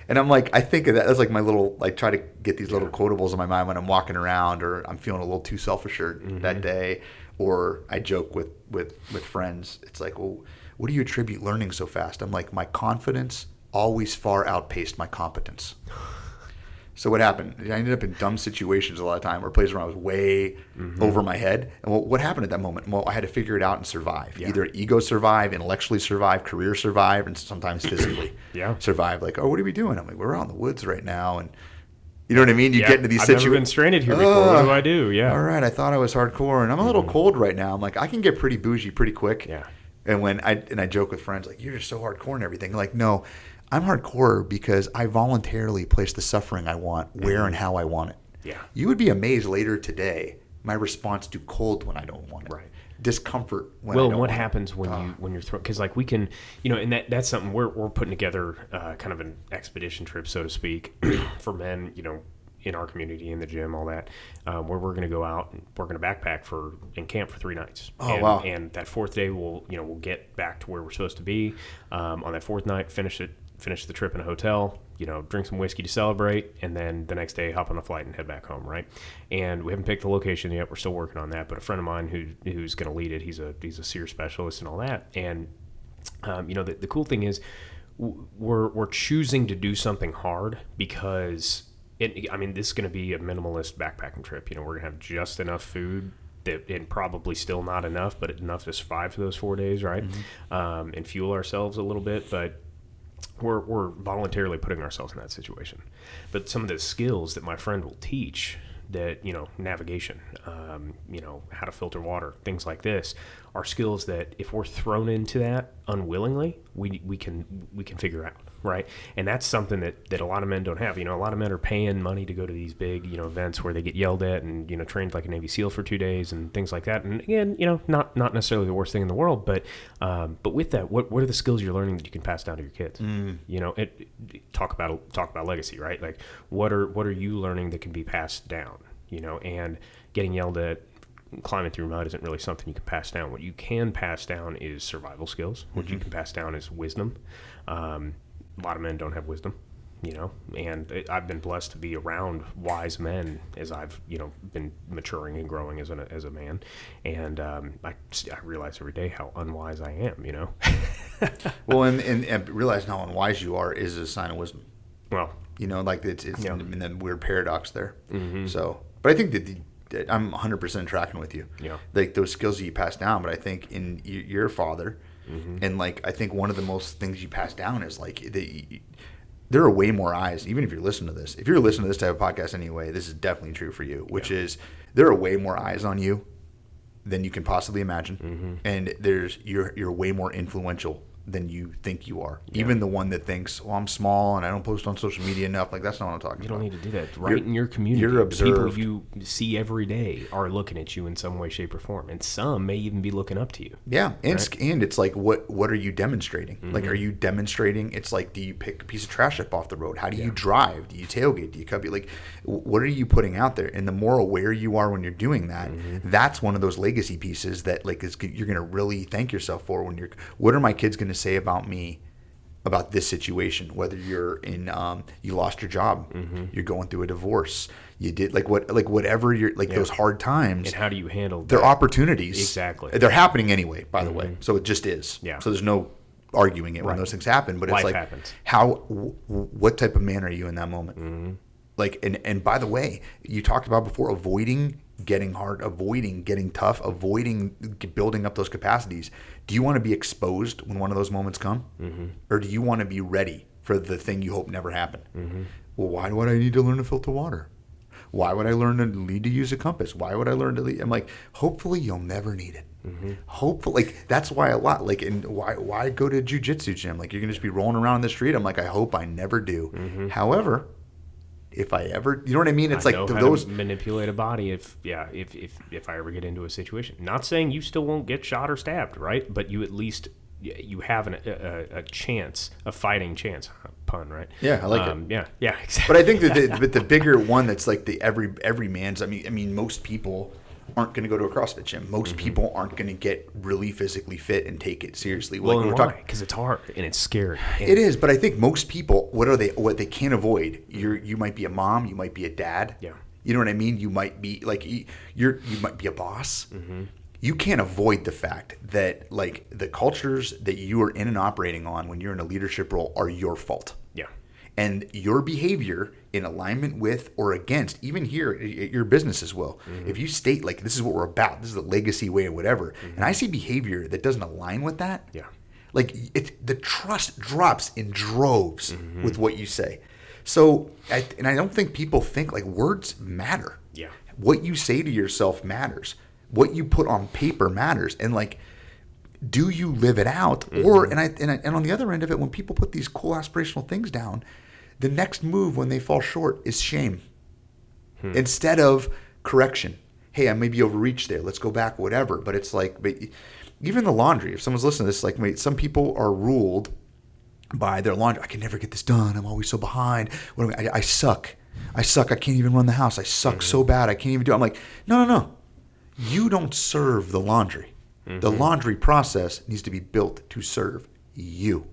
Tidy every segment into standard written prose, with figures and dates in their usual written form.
And I'm like, I think of that. That's like my little, like try to get these little quotables in my mind when I'm walking around or I'm feeling a little too self-assured that day. Or I joke with friends. It's like, well, what do you attribute learning so fast? I'm like, my confidence always far outpaced my competence. So what happened? I ended up in dumb situations a lot of time, or places where I was way over my head. And what happened at that moment? Well, I had to figure it out and survive. Yeah. Either ego survive, intellectually survive, career survive, and sometimes physically survive. Like, oh, what are we doing? I'm like, we're out in the woods right now, and you know what I mean? You get into these situations. I've never been stranded here before. What do I do? Yeah. All right, I thought I was hardcore, and I'm a little cold right now. I'm like, I can get pretty bougie pretty quick. Yeah. And I joke with friends like, you're just so hardcore and everything. Like, no. I'm hardcore because I voluntarily place the suffering I want where and how I want it. Yeah. You would be amazed later today my response to cold when I don't want it. Right. Discomfort when I don't want it. Well, what happens when you're throwing? Because like we can, and that's something we're putting together, kind of an expedition trip, so to speak, for men, in our community, in the gym, all that, where we're going to go out and we're going to backpack and camp for 3 nights. Wow. And that 4th day we'll get back to where we're supposed to be. On that 4th night, finish the trip in a hotel, drink some whiskey to celebrate, and then the next day hop on a flight and head back home, right? And we haven't picked the location yet. We're still working on that. But a friend of mine who's going to lead it, he's a seer specialist and all that. And, the cool thing is we're choosing to do something hard because, this is going to be a minimalist backpacking trip. We're going to have just enough food and probably still not enough, but enough to survive for those 4 days, right? And fuel ourselves a little bit, but we're voluntarily putting ourselves in that situation. But some of the skills that my friend will teach, that navigation, how to filter water, things like this, are skills that if we're thrown into that unwillingly, we can figure out, right? And that's something that a lot of men don't have. A lot of men are paying money to go to these big events where they get yelled at and trained like a Navy SEAL for 2 days and things like that. And again, not necessarily the worst thing in the world, but with that, what are the skills you're learning that you can pass down to your kids? Talk about legacy, right? Like what are you learning that can be passed down? And getting yelled at, climbing through mud isn't really something you can pass down. What you can pass down is survival skills. What you can pass down is wisdom. A lot of men don't have wisdom, and I've been blessed to be around wise men as I've, been maturing and growing as a man. And I realize every day how unwise I am, Well, and realizing how unwise you are is a sign of wisdom. Well, it's in that weird paradox there. So, but I think that I'm 100% tracking with you. Yeah. Like those skills that you pass down, but I think in your father, and I think one of the most things you pass down is there are way more eyes, even if you're listening to this. If you're listening to this type of podcast anyway, this is definitely true for you, which is there are way more eyes on you than you can possibly imagine. And you're way more influential than you think you are. Yeah. Even the one that thinks, well, I'm small and I don't post on social media enough. Like, that's not what I'm talking about. You don't need to do that. Right in your community. You're observed. The people you see every day are looking at you in some way, shape, or form. And some may even be looking up to you. Yeah. And it's like, what are you demonstrating? Like, are you demonstrating? It's like, do you pick a piece of trash up off the road? How do you drive? Do you tailgate? Do you cubby? Like, what are you putting out there? And the more aware you are when you're doing that, that's one of those legacy pieces that you're going to really thank yourself for when what are my kids going to say about me? About this situation, whether you're in, you lost your job, you're going through a divorce, you did whatever you're those hard times. And how do you handle their opportunities? Exactly. They're happening anyway, by the way. So it just is. Yeah. So there's no arguing it when those things happen, but Life it's like, happens. what type of man are you in that moment? And by the way, you talked about before, avoiding getting hard, avoiding getting tough, avoiding building up those capacities. Do you want to be exposed when one of those moments come? Or do you want to be ready for the thing you hope never happened? Well, why would I need to learn to filter water? Why would I learn to lead to use a compass? Why would I learn to lead? I'm like, hopefully you'll never need it. Hopefully, that's why a lot, and why go to a jiu-jitsu gym? Like, you're going to just be rolling around in the street. I'm like, I hope I never do. However, if I ever, you know what I mean? It's I know how to manipulate a body if I ever get into a situation. Not saying you still won't get shot or stabbed, right? But you at least you have a chance, a fighting chance. Pun, right? Yeah, I like it. Yeah, exactly. But I think that the bigger one that's like the every man's. I mean, most people aren't going to go to a CrossFit gym. Most people aren't going to get really physically fit and take it seriously. Well, Like why? Because it's hard and it's scary. And it is, but I think most people, what they can't avoid. You might be a mom, you might be a dad. Yeah. You know what I mean? You might be like you might be a boss. You can't avoid the fact that like the cultures that you are in and operating on when you're in a leadership role are your fault. Yeah. And your behavior in alignment with or against, even here at your business as well. If you state like this is what we're about, this is the legacy way or whatever, and I see behavior that doesn't align with that, like the trust drops in droves with what you say. So, I don't think people think like words matter. Yeah. What you say to yourself matters. What you put on paper matters. And like, do you live it out? Or and on the other end of it, when people put these cool aspirational things down, the next move when they fall short is shame instead of correction. Hey, I maybe overreached there. Let's go back, whatever. But it's like, but even the laundry. If someone's listening to this, like some people are ruled by their laundry. I can never get this done. I'm always so behind. I suck. I can't even run the house. I suck so bad. I can't even do it. I'm like, no. You don't serve the laundry. The laundry process needs to be built to serve you.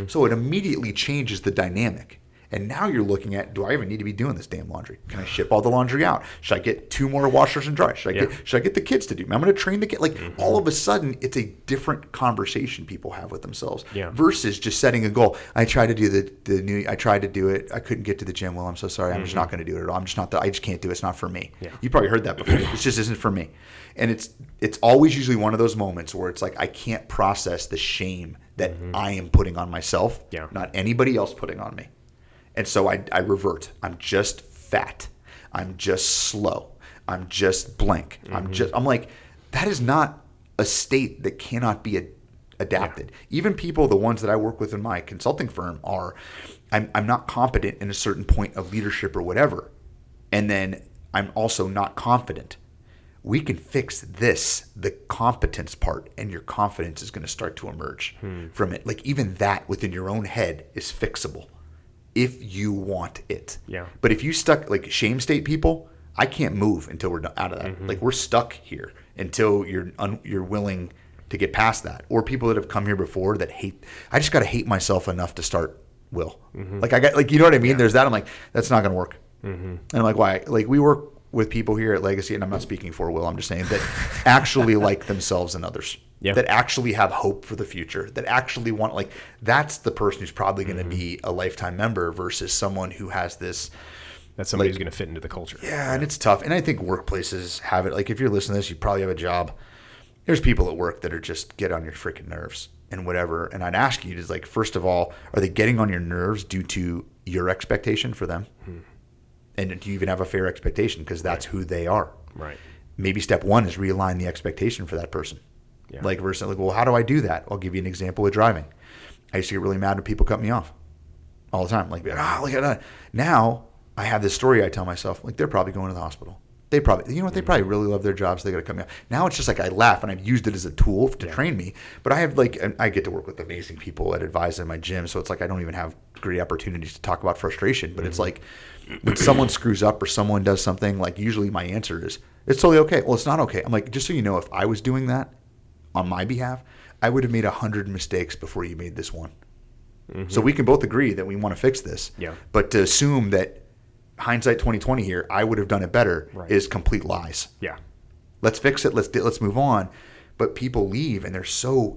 So it immediately changes the dynamic. And now you're looking at, do I even need to be doing this damn laundry? Can I ship all the laundry out? Should I get 2 more washers and dryers? Should I get the kids to do? I'm going to train the kid. Like all of a sudden, it's a different conversation people have with themselves versus just setting a goal. I tried to do the new. I tried to do it. I couldn't get to the gym. Well, I'm so sorry. I'm just not going to do it at all. I'm just not. I just can't do it. It's not for me. Yeah. You probably heard that before. It just isn't for me. And it's always usually one of those moments where it's like I can't process the shame that I am putting on myself, not anybody else putting on me. And so I revert. I'm just fat. I'm just slow. I'm just blank. I'm like, that is not a state that cannot be adapted. Even people, the ones that I work with in my consulting firm I'm not competent in a certain point of leadership or whatever. And then I'm also not confident. We can fix this, the competence part, and your confidence is going to start to emerge from it. Like even that within your own head is fixable. If you want it. Yeah. But if you stuck like shame state people, I can't move until we're out of that. Like we're stuck here until you're willing to get past that. Or people that have come here before that hate. I just got to hate myself enough to start Will. Like I got you know what I mean? Yeah. There's that. I'm like that's not going to work. And I'm like why? Like we work with people here at Legacy, and I'm not speaking for Will. I'm just saying that actually like themselves and others. Yeah. That actually have hope for the future, that actually want, like, that's the person who's probably going to be a lifetime member versus someone who has this. That's somebody who's going to fit into the culture. Yeah, and it's tough. And I think workplaces have it. Like, if you're listening to this, you probably have a job. There's people at work that are just get on your freaking nerves and whatever. And I'd ask you to, like, first of all, are they getting on your nerves due to your expectation for them? And do you even have a fair expectation? Because that's who they are. Right. Maybe step one is realign the expectation for that person. Yeah. Like versus like, well, how do I do that? I'll give you an example with driving. I used to get really mad when people cut me off all the time. Like, look at that. Now I have this story I tell myself, like they're probably going to the hospital. They probably, you know what? They probably really love their jobs. They got to cut me off. Now it's just like I laugh and I've used it as a tool to train me. But I have like, I get to work with amazing people at Advise in my gym. So it's like I don't even have great opportunities to talk about frustration. But it's like when someone screws up or someone does something, like usually my answer is, it's totally okay. Well, it's not okay. I'm like, just so you know, if I was doing that on my behalf, I would have made 100 mistakes before you made this one. So we can both agree that we want to fix this. Yeah. But to assume that hindsight 2020 here, I would have done it better is complete lies. Yeah. Let's fix it. Let's move on. But people leave and they're so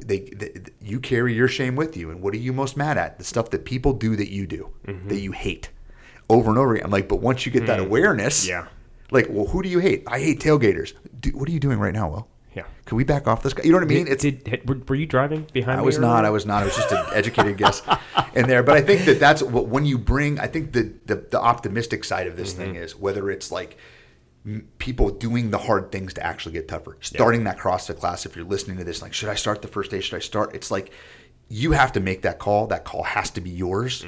you carry your shame with you. And what are you most mad at? The stuff that people do that you do that you hate over and over again. I'm like, but once you get that awareness, like, well, who do you hate? I hate tailgaters. What are you doing right now, Will? Yeah. Can we back off this guy? You know what I mean? Were you driving behind me? I was not. I was just an educated guess in there. But I think that's what, when you bring, I think the optimistic side of this thing is whether it's like people doing the hard things to actually get tougher. Starting that CrossFit class, if you're listening to this, like, should I start the first day? Should I start? It's like you have to make that call. That call has to be yours.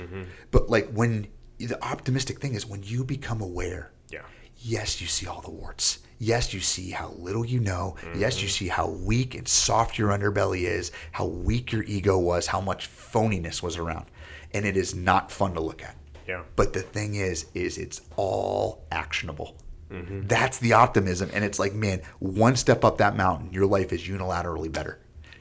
But like when the optimistic thing is when you become aware. Yeah. Yes, you see all the warts. Yes, you see how little you know. Yes, you see how weak and soft your underbelly is, how weak your ego was, how much phoniness was around. And it is not fun to look at. Yeah. But the thing is it's all actionable. That's the optimism. And it's like, man, one step up that mountain, your life is unilaterally better.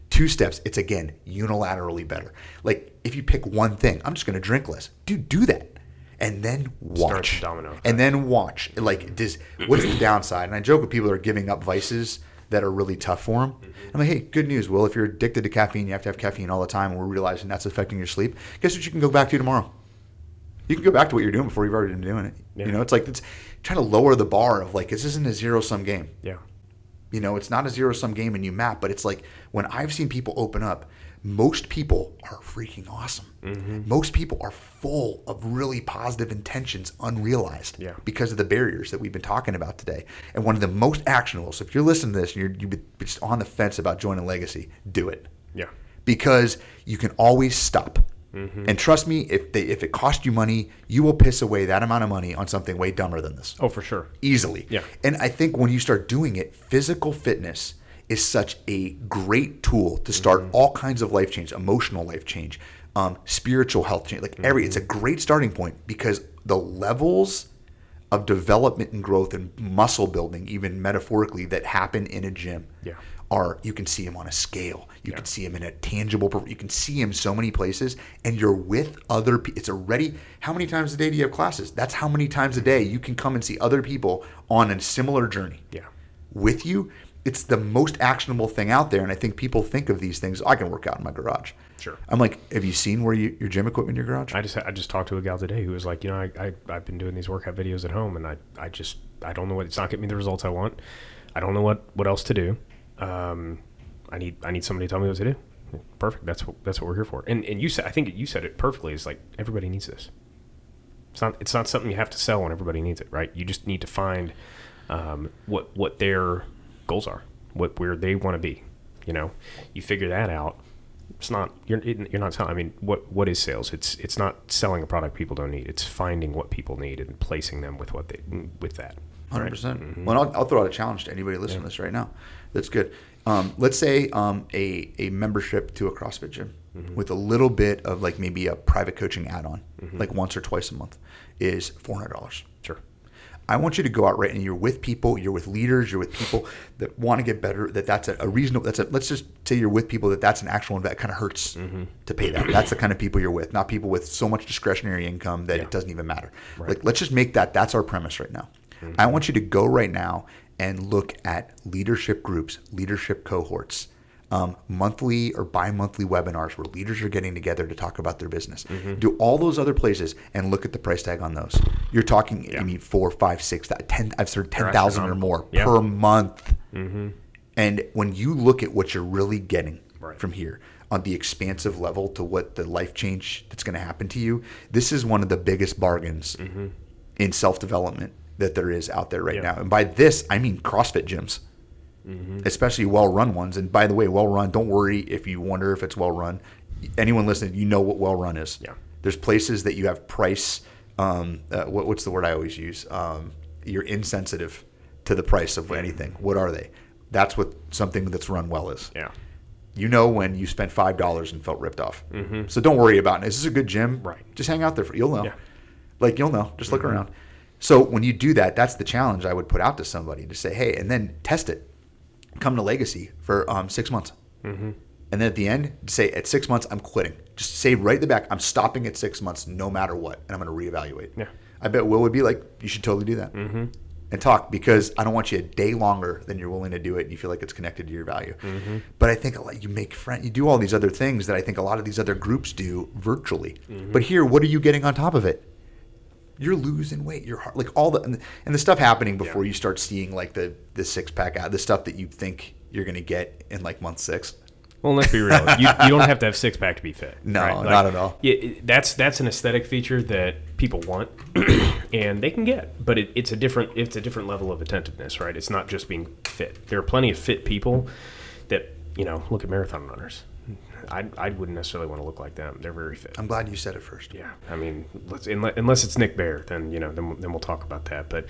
2 steps, it's again unilaterally better. Like if you pick one thing, I'm just going to drink less. Dude, do that. And then watch. Start the domino effect. And then watch. Like, what's the downside? And I joke with people that are giving up vices that are really tough for them. I'm like, hey, good news, Will. If you're addicted to caffeine, you have to have caffeine all the time, and we're realizing that's affecting your sleep. Guess what you can go back to tomorrow? You can go back to what you're doing before you've already been doing it. Yeah. You know, it's like it's trying to lower the bar of like, this isn't a zero-sum game. Yeah. You know, it's not a zero-sum game and you map, but it's like when I've seen people open up, most people are freaking awesome. Most people are full of really positive intentions unrealized because of the barriers that we've been talking about today. And one of the most actionable, so if you're listening to this and you're just on the fence about joining Legacy, do it. Yeah. Because you can always stop. And trust me, if it costs you money, you will piss away that amount of money on something way dumber than this. Oh, for sure. Easily. Yeah. And I think when you start doing it, physical fitness is such a great tool to start all kinds of life change, emotional life change, spiritual health change. Like it's a great starting point because the levels of development and growth and muscle building, even metaphorically, that happen in a gym are, you can see them on a scale. You can see them in a tangible, you can see them so many places, and you're with other people. It's already, how many times a day do you have classes? That's how many times a day you can come and see other people on a similar journey with you. It's the most actionable thing out there, and I think people think of these things. I can work out in my garage. Sure. I'm like, have you seen where your gym equipment in your garage? I just talked to a gal today who was like, you know, I've been doing these workout videos at home, and I don't know it's not getting me the results I want. I don't know what else to do. I need somebody to tell me what to do. Perfect. That's what we're here for. And I think you said it perfectly. It's like everybody needs this. It's not something you have to sell when everybody needs it, right? You just need to find what their goals are, where they want to be. You know, you figure that out. It's not you're not selling. I mean, what is sales? It's not selling a product people don't need. It's finding what people need and placing them with with that. 100%. Well, I'll throw out a challenge to anybody listening to this right now. That's good. Let's say a membership to a CrossFit gym with a little bit of like maybe a private coaching add-on, like once or twice a month, is $400. Sure. I want you to go out right and you're with people, you're with leaders, you're with people that want to get better. That's a reasonable. Let's just say you're with people that's an actual investment. It kind of hurts to pay that. That's the kind of people you're with, not people with so much discretionary income that it doesn't even matter. Right. Like let's just make that's our premise right now. I want you to go right now and look at leadership groups, leadership cohorts, monthly or bi-monthly webinars where leaders are getting together to talk about their business. Do all those other places and look at the price tag on those. You're talking, I mean, 4, 5, 6, 10. I've heard 10,000 or more per month. And when you look at what you're really getting from here on the expansive level to what the life change that's going to happen to you, this is one of the biggest bargains in self-development that there is out there right now. And by this, I mean CrossFit gyms, especially well-run ones. And by the way, well-run, don't worry if you wonder if it's well-run. Anyone listening, you know what well-run is. Yeah. There's places that you have price, what's the word I always use? You're insensitive to the price of anything. What are they? That's what something that's run well is. Yeah. You know when you spent $5 and felt ripped off. So don't worry about it. Is this a good gym? Right. Just hang out there. You'll know. Yeah. You'll know. Just look around. So when you do that, that's the challenge I would put out to somebody to say, hey, and then test it. Come to Legacy for 6 months. And then at the end, say at 6 months, I'm quitting. Just say right at the back, I'm stopping at 6 months no matter what, and I'm going to reevaluate. Yeah. I bet Will would be like, you should totally do that. And talk, because I don't want you a day longer than you're willing to do it and you feel like it's connected to your value. But I think you make friends, you do all these other things that I think a lot of these other groups do virtually. But here, what are you getting on top of it? You're losing weight. You're like all the and the stuff happening before you start seeing like the six pack out, the stuff that you think you're going to get in like month 6. Well, let's be real. You don't have to have six pack to be fit. No, right? Not at all. Yeah, that's an aesthetic feature that people want, and they can get. But it's a different level of attentiveness, right? It's not just being fit. There are plenty of fit people that look at marathon runners. I wouldn't necessarily want to look like them. They're very fit. I'm glad you said it first. Yeah, I mean, unless it's Nick Bear, then then we'll talk about that. But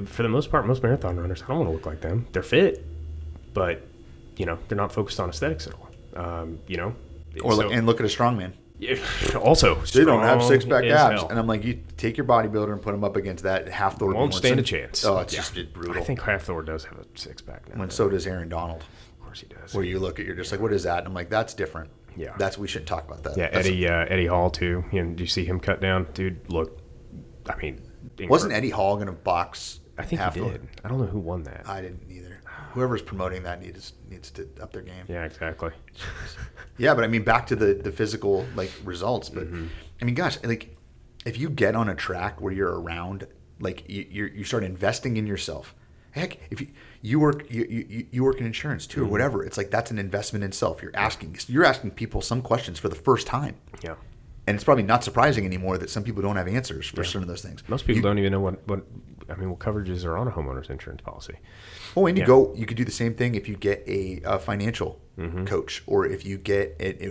for the most part, most marathon runners, I don't want to look like them. They're fit, but they're not focused on aesthetics at all. And look at a strongman. Yeah. Also, they don't have six-pack as abs. hell. And I'm like, you take your bodybuilder and put them up against that. Half Thor Won't stand a Bjornsson. chance. Oh, it's just brutal. I think Half Thor does have a six-pack now. When so does Aaron Donald. Of course he does. Where you look at, you're just like, what is that? And I'm like, that's different. Yeah. We shouldn't talk about that. Yeah, Eddie Hall, too. Did you see him cut down? Dude, look, I mean. Wasn't Eddie Hall going to box I think he did. I don't know who won that. I didn't either. Whoever's promoting that needs to up their game. Yeah, exactly. Yeah, but I mean, back to the physical results. But I mean, gosh, like if you get on a track where you're around, like you start investing in yourself. Heck, if you work in insurance too or whatever, it's like that's an investment in self. You're asking people some questions for the first time. Yeah. And it's probably not surprising anymore that some people don't have answers for certain of those things. Most people don't even know what coverages are on a homeowner's insurance policy. Oh, and you could do the same thing if you get a financial coach, or if you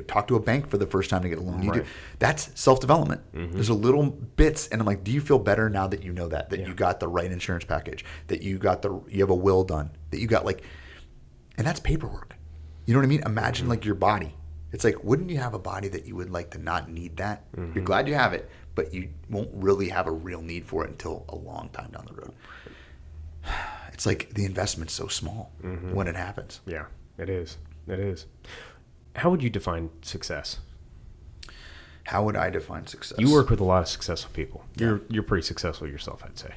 talk to a bank for the first time to get a loan. Right. That's self-development. There's a little bits, and I'm like, do you feel better now that you know that you got the right insurance package, that you have a will done, that you got and that's paperwork. You know what I mean? Imagine like your body. It's like, wouldn't you have a body that you would like to not need that? You're glad you have it, but you won't really have a real need for it until a long time down the road. It's like the investment's so small when it happens. Yeah, it is. It is. How would you define success? How would I define success? You work with a lot of successful people. Yeah. You're pretty successful yourself, I'd say.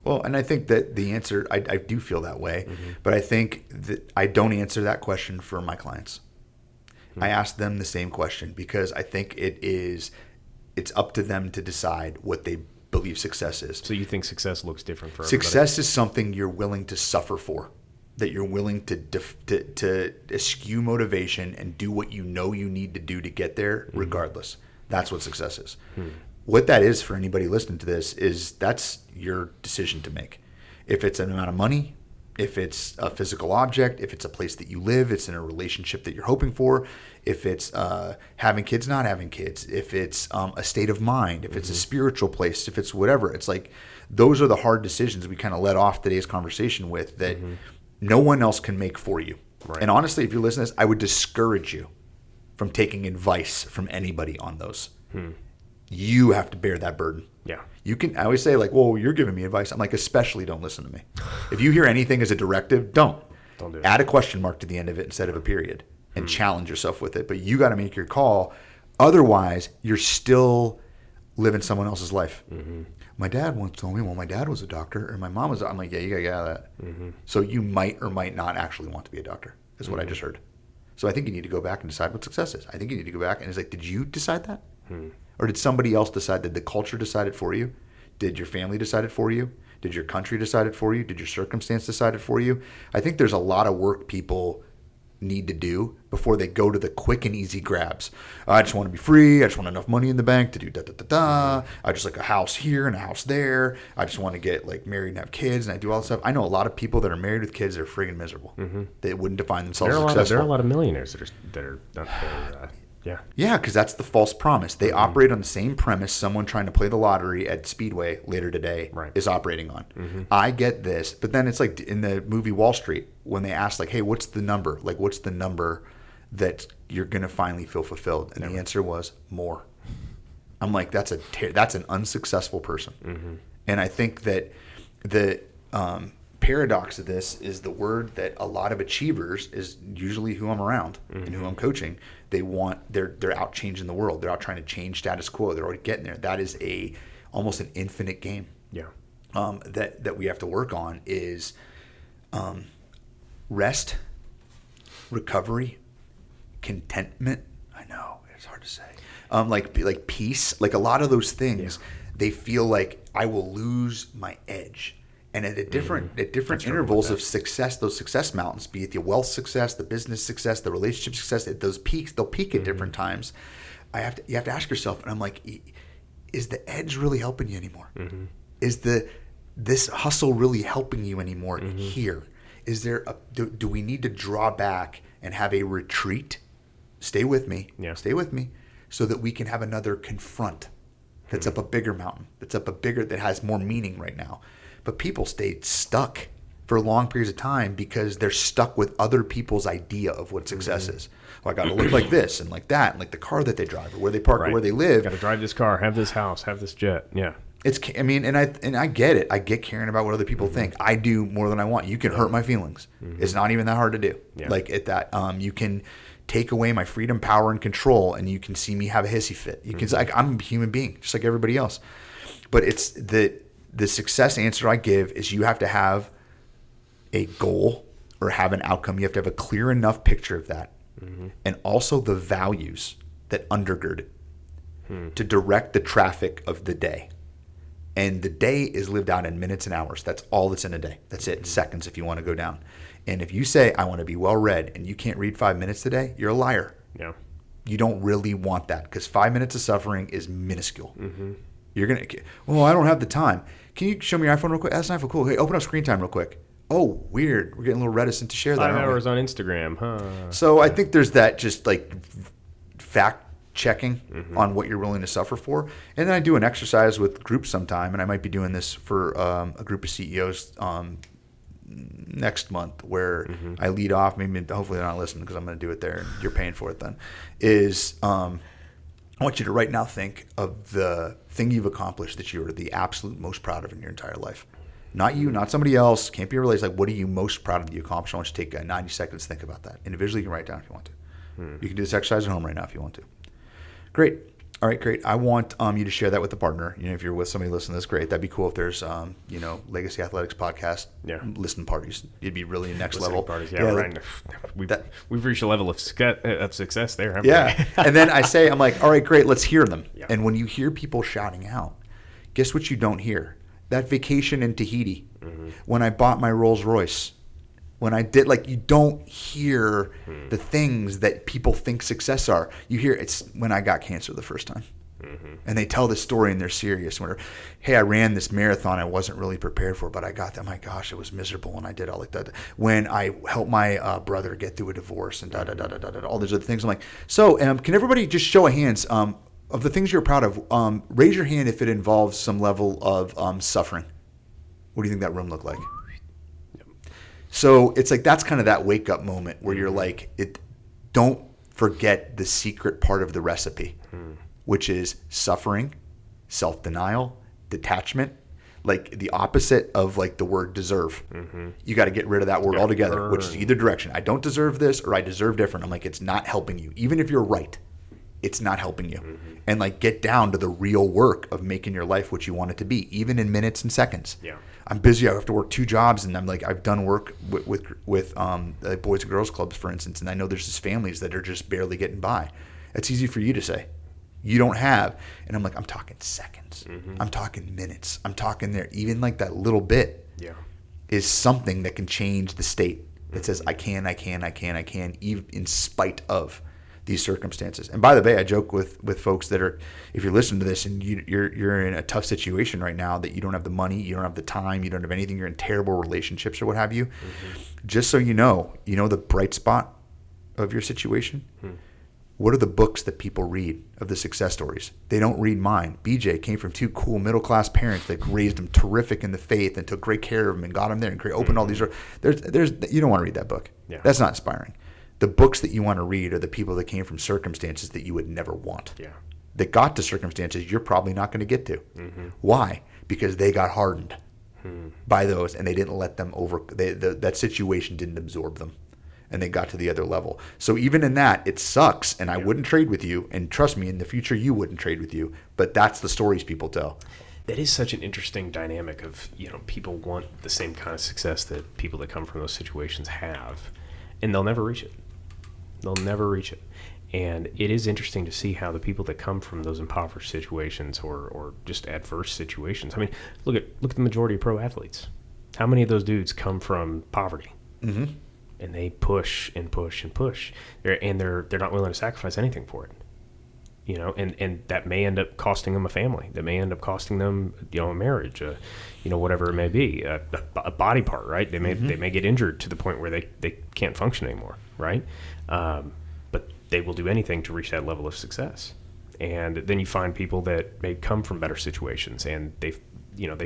Well, and I think that the answer, I do feel that way, but I think that I don't answer that question for my clients. I ask them the same question because I think it's up to them to decide what they believe success is. So you think success looks different for everybody? Success is something you're willing to suffer for, that you're willing to eschew motivation and do what you know you need to do to get there regardless. That's what success is. What that is for anybody listening to this is that's your decision to make. If it's an amount of money, if it's a physical object, if it's a place that you live, it's in a relationship that you're hoping for, if it's having kids, not having kids, if it's a state of mind, if it's a spiritual place, if it's whatever. It's like those are the hard decisions we kind of led off today's conversation with that no one else can make for you. Right. And honestly, if you're listening to this, I would discourage you from taking advice from anybody on those. You have to bear that burden. Yeah. I always say like, well, you're giving me advice. I'm like, especially don't listen to me. If you hear anything as a directive, don't do it. Add a question mark to the end of it instead of a period and challenge yourself with it. But you got to make your call. Otherwise, you're still living someone else's life. My dad once told me, well, my dad was a doctor or my mom was. I'm like, yeah, you got to get out of that. So you might or might not actually want to be a doctor is what I just heard. So I think you need to go back and decide what success is. I think you need to go back and it's like, did you decide that? Or did somebody else decide? Did the culture decide it for you? Did your family decide it for you? Did your country decide it for you? Did your circumstance decide it for you? I think there's a lot of work people need to do before they go to the quick and easy grabs. I just want to be free. I just want enough money in the bank to do da-da-da-da. I just like a house here and a house there. I just want to get like married and have kids and I do all this stuff. I know a lot of people that are married with kids that are friggin' miserable. They wouldn't define themselves as successful. There are a lot of millionaires that are yeah. Yeah, because that's the false promise. They operate on the same premise someone trying to play the lottery at Speedway later today is operating on. I get this, but then it's like in the movie Wall Street when they ask like, hey, what's the number? Like, what's the number that you're going to finally feel fulfilled? And the answer was more. I'm like, that's an unsuccessful person. And I think that the paradox of this is the word that a lot of achievers is usually who I'm around and who I'm coaching. They're out changing the world. They're out trying to change status quo. They're already getting there. That is almost an infinite game. Yeah. That we have to work on is rest, recovery, contentment. I know it's hard to say. Like peace. Like a lot of those things, they feel like I will lose my edge. And at different intervals of success, those success mountains, be it the wealth success, the business success, the relationship success, those peaks, they'll peak at different times. You have to ask yourself, and I'm like, is the edge really helping you anymore? Is this hustle really helping you anymore here? Is there do we need to draw back and have a retreat? Stay with me. Yeah. Stay with me so that we can have another confront that's up a bigger mountain, that has more meaning right now. But people stayed stuck for long periods of time because they're stuck with other people's idea of what success is. Well, I got to look like this and like that, and like the car that they drive or where they park or where they live. Got to drive this car, have this house, have this jet. Yeah. I mean, and I get it. I get caring about what other people think. I do more than I want. You can hurt my feelings. It's not even that hard to do. Yeah. Like at that, you can take away my freedom, power, and control, and you can see me have a hissy fit. You can, like, I'm a human being, just like everybody else. But it's the success answer I give is you have to have a goal or have an outcome. You have to have a clear enough picture of that, and also the values that undergird it to direct the traffic of the day. And the day is lived out in minutes and hours. That's all that's in a day. That's it. Seconds if you want to go down. And if you say, I want to be well read, and you can't read 5 minutes today, you're a liar. Yeah. You don't really want that because 5 minutes of suffering is minuscule. You're going to, well, I don't have the time. Can you show me your iPhone real quick? That's an iPhone. Cool. Hey, open up screen time real quick. Oh, weird. We're getting a little reticent to share that. 5 hours on Instagram, huh? So I think there's that just like fact checking on what you're willing to suffer for. And then I do an exercise with groups sometime, and I might be doing this for a group of CEOs next month where I lead off, maybe hopefully they're not listening because I'm going to do it there and you're paying for it then, is I want you to right now think of the thing you've accomplished that you're the absolute most proud of in your entire life. Not you, not somebody else, can't be related. Like, what are you most proud of that you accomplished? I want you to take 90 seconds to think about that. Individually, you can write it down if you want to. You can do this exercise at home right now if you want to. Great. All right, great. I want you to share that with a partner. You know, if you're with somebody listening to this, great. That'd be cool if there's, Legacy Athletics podcast listen parties. It'd be really next Listening level. Parties, right. We've reached a level of success there, haven't we? And then I say, I'm like, all right, great, let's hear them. Yeah. And when you hear people shouting out, guess what you don't hear? That vacation in Tahiti, when I bought my Rolls Royce, when I did, like, you don't hear the things that people think success are. You hear it's when I got cancer the first time. And they tell this story and they're serious. Where, hey, I ran this marathon I wasn't really prepared for, but I got that. My gosh, it was miserable, and I did all like that. When I helped my brother get through a divorce and all these other things. I'm like, so can everybody just show of hands of the things you're proud of? Raise your hand if it involves some level of suffering. What do you think that room looked like? So it's like that's kind of that wake up moment where you're like, don't forget the secret part of the recipe, which is suffering, self-denial, detachment, like the opposite of like the word deserve. You got to get rid of that word altogether, which is either direction. I don't deserve this or I deserve different. I'm like, it's not helping you. Even if you're right, it's not helping you. And like get down to the real work of making your life what you want it to be, even in minutes and seconds. Yeah. I'm busy. I have to work 2 jobs, and I'm like, I've done work with Boys and Girls Clubs, for instance, and I know there's just families that are just barely getting by. It's easy for you to say. You don't have. And I'm like, I'm talking seconds. I'm talking minutes. I'm talking there. Even like that little bit is something that can change the state that says, I can, even in spite of these circumstances. And by the way, I joke with folks that are, if you're listening to this and you're in a tough situation right now that you don't have the money, you don't have the time, you don't have anything, you're in terrible relationships or what have you, just so you know the bright spot of your situation. What are the books that people read of the success stories? They don't read mine. BJ came from 2 cool middle-class parents that raised him terrific in the faith and took great care of him and got him there and opened all these. There's you don't want to read that book. Yeah. That's not inspiring. The books that you want to read are the people that came from circumstances that you would never want. Yeah. That got to circumstances you're probably not going to get to. Why? Because they got hardened by those, and they didn't let them that situation didn't absorb them, and they got to the other level. So even in that, it sucks, and I wouldn't trade with you, and trust me, in the future you wouldn't trade with you, but that's the stories people tell. That is such an interesting dynamic of, people want the same kind of success that people that come from those situations have, and they'll never reach it. They'll never reach it. And it is interesting to see how the people that come from those impoverished situations or just adverse situations. I mean, look at the majority of pro athletes. How many of those dudes come from poverty? And they push and push and push. They're not willing to sacrifice anything for it. And that may end up costing them a family. That may end up costing them, a marriage, whatever it may be, a body part, right? They may get injured to the point where they can't function anymore, right? But they will do anything to reach that level of success. And then you find people that may come from better situations and they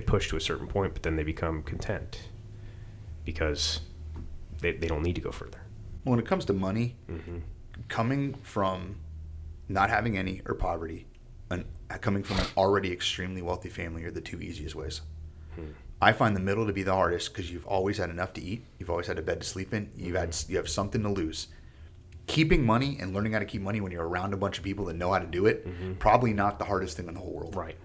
push to a certain point, but then they become content. because they don't need to go further. When it comes to money, coming from not having any or poverty, and coming from an already extremely wealthy family are the two easiest ways. I find the middle to be the hardest because you've always had enough to eat, you've always had a bed to sleep in, you have something to lose. Keeping money and learning how to keep money when you're around a bunch of people that know how to do it, probably not the hardest thing in the whole world. Right.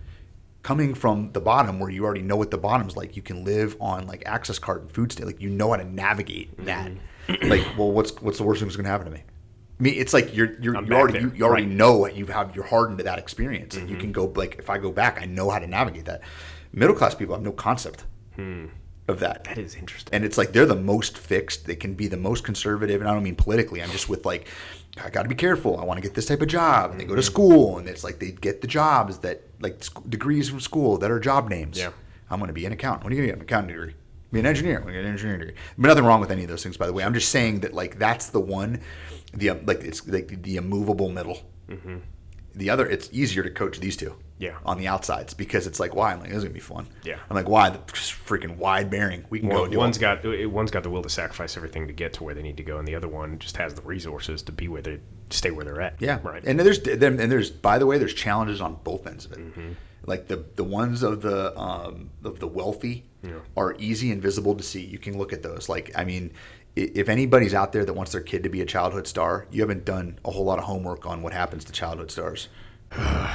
Coming from the bottom where you already know what the bottom's like, you can live on like access card and food stamp, like you know how to navigate that. Like, well, what's the worst thing that's going to happen to me? I mean, it's like you already know you're hardened to that experience, and you can go like, if I go back, I know how to navigate that. Middle class people have no concept of that. That is interesting. And it's like they're the most fixed. They can be the most conservative, and I don't mean politically. I'm just with like, I got to be careful. I want to get this type of job, and they go to school, and it's like they get the jobs that like degrees from school that are job names. Yeah. I'm going to be an accountant. What are you going to get? An accounting degree. Be an engineer. I'm going to get an engineering degree. But nothing wrong with any of those things, by the way. I'm just saying that like that's the one, it's like the immovable middle. The other, it's easier to coach these two. Yeah. On the outsides because it's like, why? I'm like, this is gonna be fun. Yeah. I'm like, why? The freaking wide bearing. We can go do one's got the will to sacrifice everything to get to where they need to go, and the other one just has the resources to be where they stay where they're at. Yeah. Right. And there's by the way, there's challenges on both ends of it. Like the ones of the wealthy are easy and visible to see. You can look at those. Like, I mean, if anybody's out there that wants their kid to be a childhood star, you haven't done a whole lot of homework on what happens to childhood stars.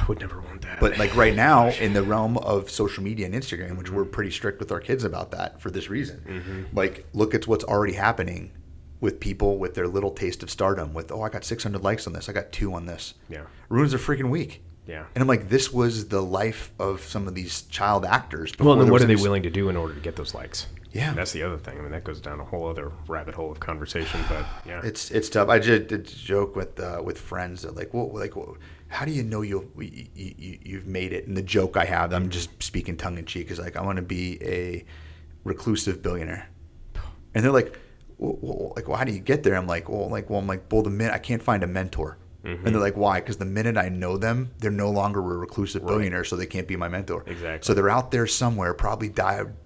Would never want that. But like right now in the realm of social media and Instagram, which we're pretty strict with our kids about that for this reason, like look at what's already happening with people with their little taste of stardom with, I got 600 likes on this. I got 2 on this. Yeah. Ruins their freaking week. Yeah. And I'm like, this was the life of some of these child actors. Well, then what are they willing to do in order to get those likes? Yeah. And that's the other thing. I mean, that goes down a whole other rabbit hole of conversation, but yeah. It's tough. I just did joke with friends that like, how do you know you've made it? And the joke I have, I'm just speaking tongue in cheek, is like, I want to be a reclusive billionaire. And they're like, well, how do you get there? I'm like, the minute I can't find a mentor. And they're like, why? Because the minute I know them, they're no longer a reclusive billionaire, so they can't be my mentor. Exactly. So they're out there somewhere, probably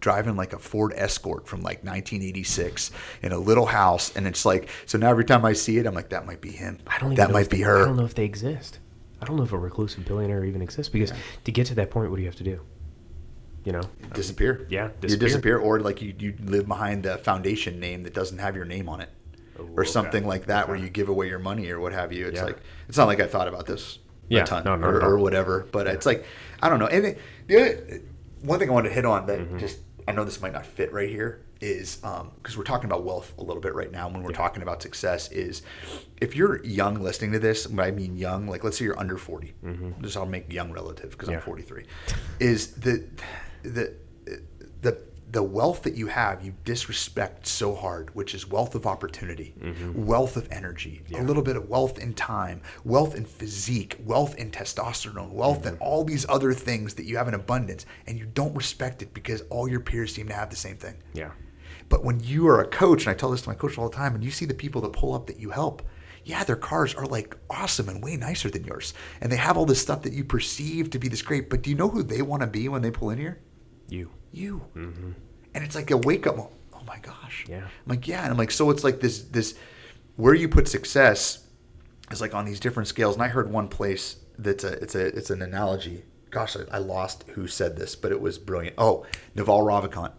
driving like a Ford Escort from like 1986 in a little house. And it's like, so now every time I see it, I'm like, that might be him. That might be her. I don't know if they exist. I don't know if a reclusive billionaire even exists, because to get to that point, what do you have to do? You know? Disappear. Yeah. You disappear, or like you live behind a foundation name that doesn't have your name on it. Or something like that, where you give away your money or what have you. It's like, it's not like I thought about this a ton or whatever, but it's like, I don't know. And one thing I wanted to hit on that just, I know this might not fit right here, is because we're talking about wealth a little bit right now when we're talking about success, is if you're young listening to this, when I mean young, like let's say you're under 40, just I'll make young relative because I'm 43, is the wealth that you have, you disrespect so hard, which is wealth of opportunity, wealth of energy, a little bit of wealth in time, wealth in physique, wealth in testosterone, wealth in all these other things that you have in abundance, and you don't respect it because all your peers seem to have the same thing. Yeah. But when you are a coach, and I tell this to my coach all the time, and you see the people that pull up that you help, their cars are like awesome and way nicer than yours. And they have all this stuff that you perceive to be this great, but do you know who they want to be when they pull in here? You. And it's like a wake up. Oh my gosh. Yeah. I'm like, and I'm like, so it's like this where you put success is like on these different scales. And I heard one place that's it's an analogy. Gosh, I lost who said this, but it was brilliant. Oh, Naval Ravikant.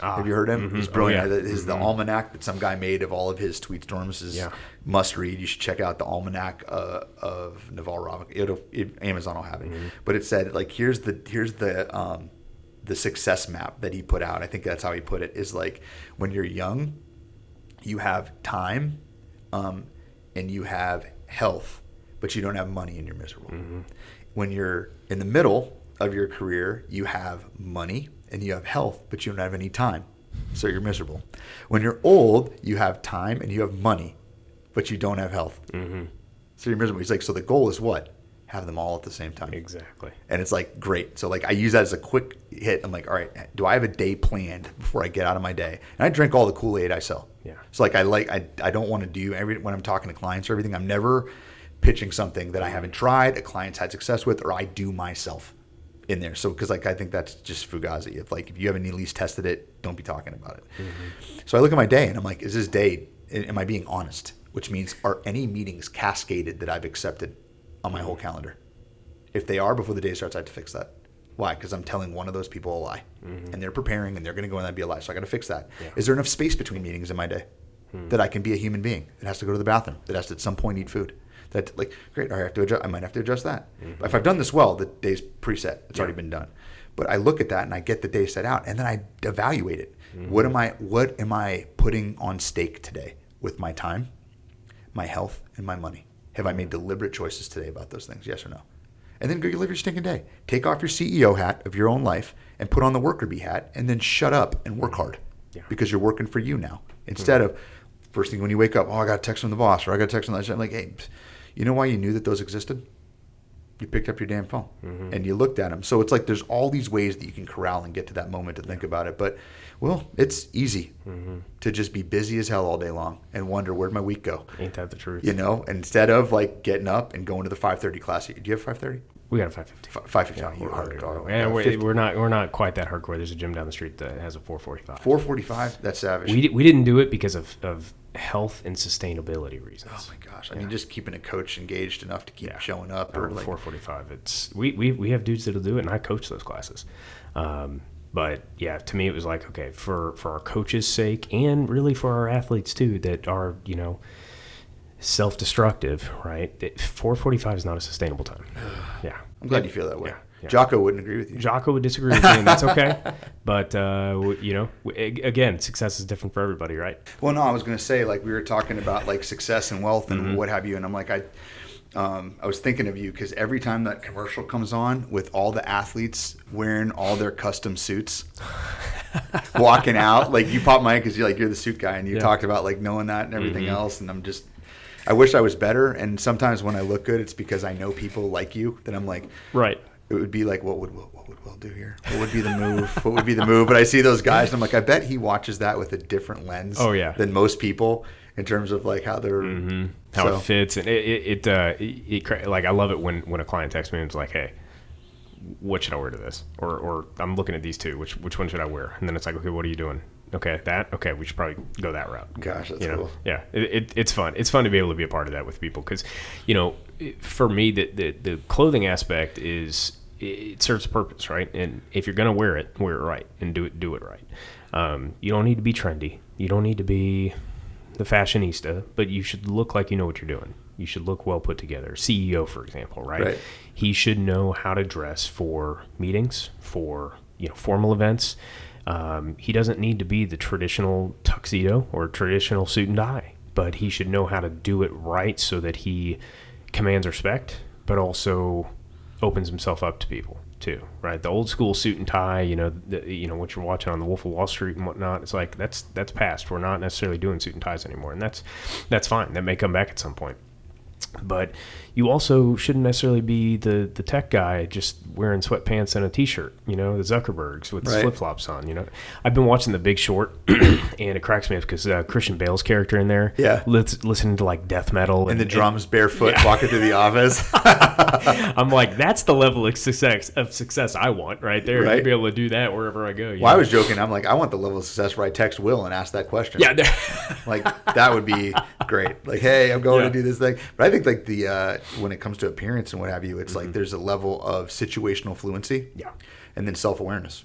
Have you heard him? He's brilliant. The almanac that some guy made of all of his tweet storms is must read. You should check out the almanac of Naval Ravikant. Amazon will have it. But it said like here's the success map that he put out. I think that's how he put it, is like when you're young, you have time and you have health, but you don't have money and you're miserable. When you're in the middle of your career, you have money and you have health, but you don't have any time, so you're miserable. When you're old, you have time and you have money, but you don't have health, so you're miserable. He's like, so the goal is what? Have them all at the same time. Exactly. And it's like, great. So like I use that as a quick hit. I'm like, all right, do I have a day planned before I get out of my day? And I drink all the Kool-Aid I sell. Yeah. So like I don't want to do when I'm talking to clients or everything, I'm never pitching something that I haven't tried, a client's had success with, or I do myself. in there. So, because like I think that's just fugazi. If you haven't at least tested it, don't be talking about it. So I look at my day and I'm like, is this day? Am I being honest? Which means, are any meetings cascaded that I've accepted on my whole calendar? If they are, before the day starts, I have to fix that. Why? Because I'm telling one of those people a lie, and they're preparing, and they're going to go and that'd be a lie. So I got to fix that. Yeah. Is there enough space between meetings in my day that I can be a human being that has to go to the bathroom, that has to at some point eat food? That like, great, I have to adjust. I might have to adjust that. But if I've done this well, the day's preset. It's already been done. But I look at that and I get the day set out, and then I evaluate it. What am I putting on stake today with my time, my health, and my money? Have I made deliberate choices today about those things? Yes or no? And then go live your stinking day. Take off your CEO hat of your own life and put on the worker bee hat, and then shut up and work hard because you're working for you now. Instead of first thing when you wake up, I got a text from the boss, or I got a text from the I'm like, hey, you know why you knew that those existed? You picked up your damn phone and you looked at them. So it's like there's all these ways that you can corral and get to that moment to think about it. But, well, it's easy to just be busy as hell all day long and wonder, where'd my week go? Ain't that the truth? Instead of like getting up and going to the 5:30 class. Do you have 5:30? We got a 5:50. 5:50. You hardcore. And we're not quite that hardcore. There's a gym down the street that has a 4:45. 4:45? That's savage. We didn't do it because of health and sustainability reasons. Oh my gosh! I mean, just keeping a coach engaged enough to keep showing up. Or like 4:45. It's we have dudes that'll do it, and I coach those classes. But yeah, to me it was like, okay, for our coaches' sake, and really for our athletes too, that are self-destructive, right? 4:45 is not a sustainable time. Yeah, I'm glad you feel that way. Yeah. Jocko wouldn't agree with you. Jocko would disagree with me, and that's okay. But again, success is different for everybody, right? Well, no, I was going to say, like, we were talking about like success and wealth and what have you, and I'm like, I was thinking of you because every time that commercial comes on with all the athletes wearing all their custom suits, walking out, like you pop my head because you're the suit guy, and you talked about like knowing that and everything else, and I wish I was better. And sometimes when I look good, it's because I know people like you that I'm like, right. It would be like, what would Will do here? What would be the move? What would be the move? But I see those guys, and I'm like, I bet he watches that with a different lens than most people in terms of like how they're how it fits. And it like I love it when a client texts me and it's like, hey, what should I wear to this? Or I'm looking at these two. Which one should I wear? And then it's like, okay, what are you doing? Okay, that. Okay, we should probably go that route. Gosh, that's cool. Yeah, it's fun. It's fun to be able to be a part of that with people because, for me, the clothing aspect it serves a purpose, right? And if you're gonna wear it right and do it right. You don't need to be trendy. You don't need to be the fashionista, but you should look like you know what you're doing. You should look well put together. CEO, for example, right? He should know how to dress for meetings, for formal events. He doesn't need to be the traditional tuxedo or traditional suit and tie, but he should know how to do it right so that he commands respect, but also opens himself up to people too, right? The old school suit and tie, what you're watching on the Wolf of Wall Street and whatnot, it's like that's past. We're not necessarily doing suit and ties anymore, and that's fine. That may come back at some point. But you also shouldn't necessarily be the tech guy just wearing sweatpants and a t-shirt, the Zuckerbergs with flip-flops on, I've been watching The Big Short and it cracks me up because Christian Bale's character in there, listening to like death metal. And the drums barefoot walking through the office. I'm like, that's the level of success I want right there. To be able to do that wherever I go. Well, I was joking. I'm like, I want the level of success where I text Will and ask that question. Yeah. Like, that would be great. Like, hey, I'm going to do this thing. But I think like when it comes to appearance and what have you, it's like there's a level of situational fluency and then self-awareness.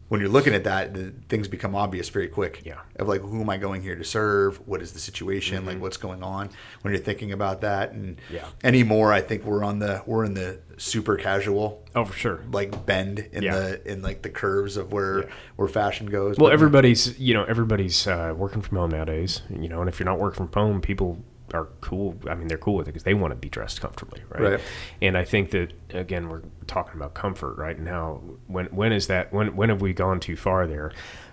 When you're looking at that, things become obvious very quick. Of like, who am I going here to serve? What is the situation? Like, what's going on? When you're thinking about that, and anymore, I think we're in the super casual. Oh, for sure. Like bend in like the curves of where fashion goes. Well, everybody's working from home nowadays. And if you're not working from home, people are cool. I mean, they're cool with it because they want to be dressed comfortably, right? And I think that, again, we're talking about comfort, right? And how when have we gone too far there?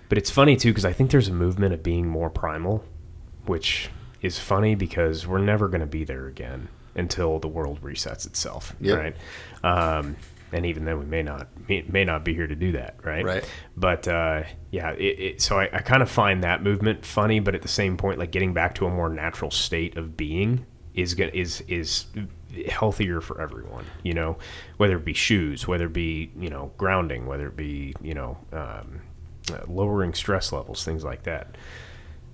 But it's funny too because I think there's a movement of being more primal, which is funny because we're never going to be there again until the world resets itself, right? And even then, we may not be here to do that, right? But so I kind of find that movement funny, but at the same point, like getting back to a more natural state of being is healthier for everyone, whether it be shoes, whether it be, grounding, whether it be, lowering stress levels, things like that.